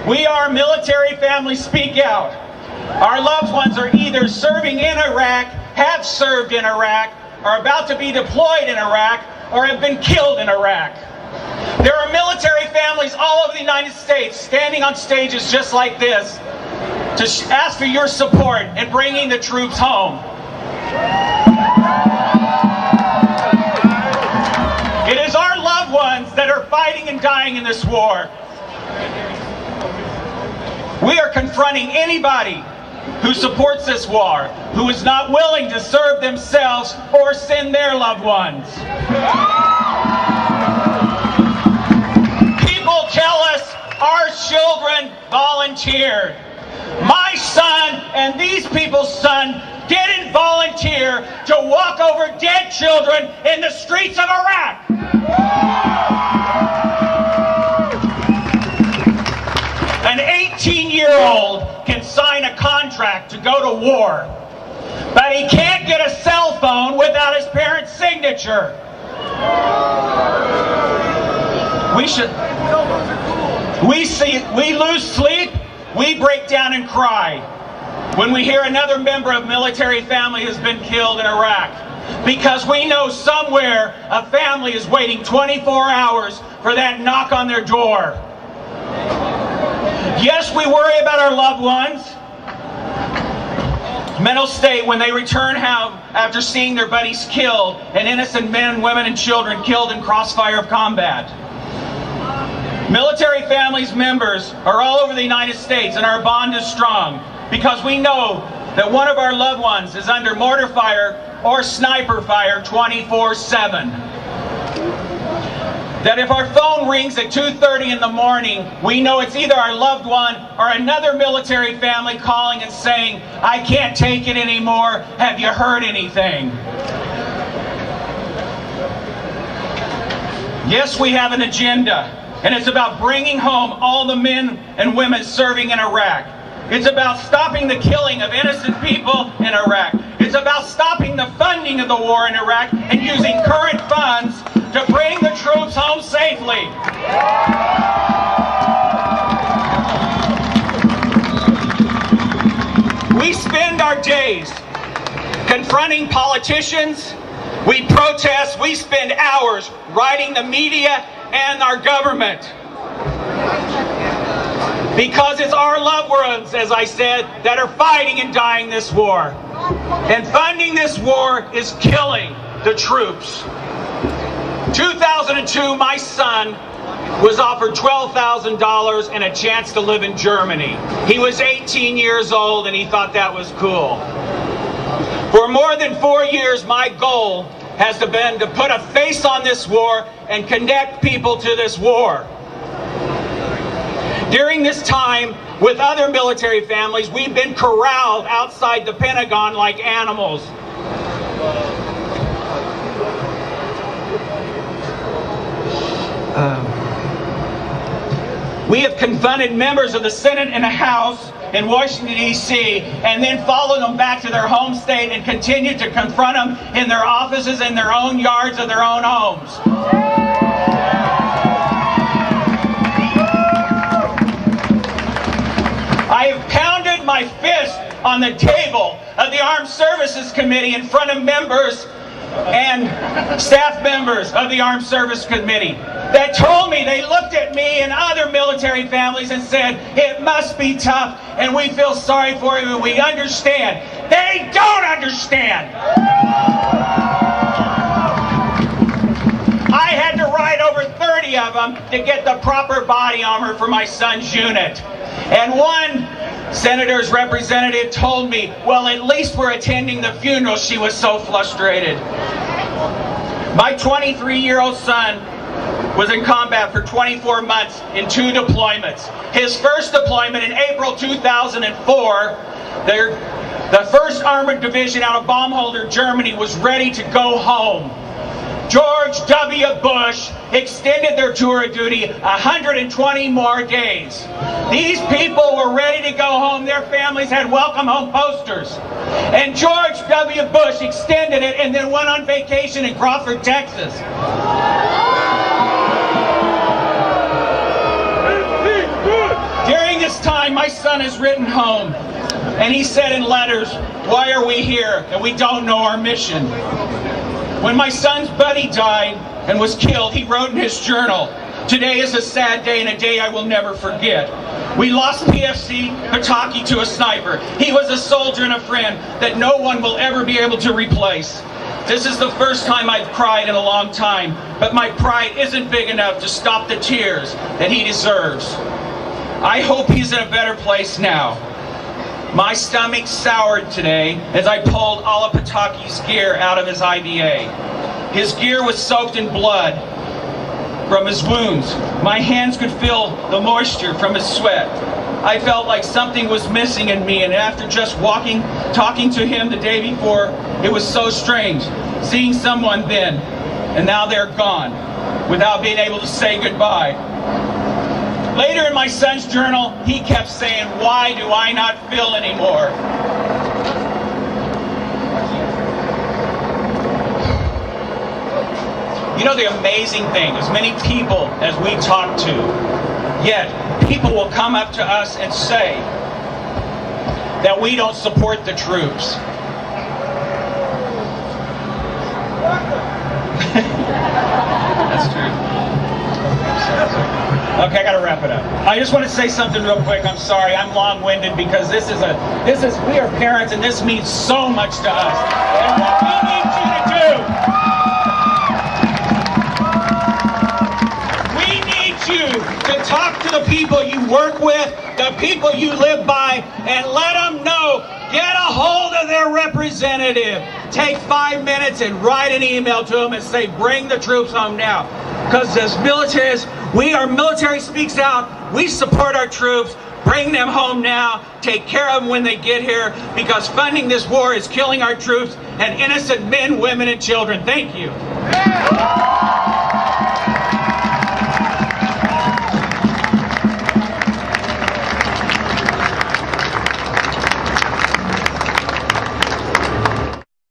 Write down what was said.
We are military families, speak out. Our loved ones are either serving in Iraq, have served in Iraq, are about to be deployed in Iraq, or have been killed in Iraq. There are military families all over the United States standing on stages just like this to ask for your support in bringing the troops home. It is our loved ones that are fighting and dying in this war. We are confronting anybody who supports this war, who is not willing to serve themselves or send their loved ones. People tell us our children volunteered. My son and these people's son didn't volunteer to walk over dead children in the streets of Iraq. An 18-year-old can sign a contract to go to war, but he can't get a cell phone without his parents' signature. We lose sleep, we break down and cry when we hear another member of military family has been killed in Iraq, because we know somewhere a family is waiting 24 hours for that knock on their door. Yes, we worry about our loved ones' mental state when they return home after seeing their buddies killed and innocent men, women, and children killed in crossfire of combat. Military families members are all over the United States, and our bond is strong because we know that one of our loved ones is under mortar fire or sniper fire 24/7. That if our phone rings at 2:30 in the morning, we know it's either our loved one or another military family calling and saying, "I can't take it anymore. Have you heard anything?" Yes, we have an agenda, and it's about bringing home all the men and women serving in Iraq. It's about stopping the killing of innocent people in Iraq. It's about stopping the funding of the war in Iraq and using current funds to bring the troops home safely. We spend our days confronting politicians, we protest, we spend hours writing the media and our government. Because it's our loved ones, as I said, that are fighting and dying this war. And funding this war is killing the troops. 2002, my son was offered $12,000 and a chance to live in Germany. He was 18 years old and he thought that was cool. For more than 4 years, my goal has been to put a face on this war and connect people to this war. During this time, with other military families, we've been corralled outside the Pentagon like animals. We have confronted members of the Senate and the House in Washington, D.C., and then followed them back to their home state and continued to confront them in their offices, in their own yards, of their own homes. I have pounded my fist on the table of the Armed Services Committee in front of members and staff members of the Armed Services Committee that told me, they looked at me and other military families and said, "It must be tough and we feel sorry for you and we understand." They don't understand. I had to write over 30 of them to get the proper body armor for my son's unit. And one senator's representative told me, "Well, at least we're attending the funeral." She was so frustrated. My 23-year-old son was in combat for 24 months in 2 deployments. His first deployment in April 2004, the 1st Armored Division out of Baumholder, Germany was ready to go home. George W. Bush extended their tour of duty 120 more days. These people were ready to go home. Their families had welcome home posters. And George W. Bush extended it and then went on vacation in Crawford, Texas. During time my son has written home, and he said in letters, "Why are we here? And we don't know our mission." When my son's buddy died and was killed, he wrote in his journal, "Today is a sad day and a day I will never forget. We lost PFC Pataki to a sniper. He was a soldier and a friend that no one will ever be able to replace. This is the first time I've cried in a long time, but my pride isn't big enough to stop the tears that he deserves. I hope he's in a better place now." My stomach soured today as I pulled all of Pataki's gear out of his IBA. His gear was soaked in blood from his wounds. My hands could feel the moisture from his sweat. I felt like something was missing in me, and after just talking to him the day before, it was so strange seeing someone then, and now they're gone, without being able to say goodbye. Later in my son's journal, he kept saying, "Why do I not feel anymore?" You know, the amazing thing, as many people as we talk to, yet people will come up to us and say that we don't support the troops. That's true. Okay, I gotta wrap it up. I just want to say something real quick. I'm sorry, I'm long-winded because we are parents and this means so much to us. And what we need you to do, we need you to talk to the people you work with, the people you live by, and let them know. Get a hold of their representative. Take 5 minutes and write an email to them and say, "Bring the troops home now." Because as militaries, our military speaks out. We support our troops. Bring them home now. Take care of them when they get here, because funding this war is killing our troops and innocent men, women, and children. Thank you.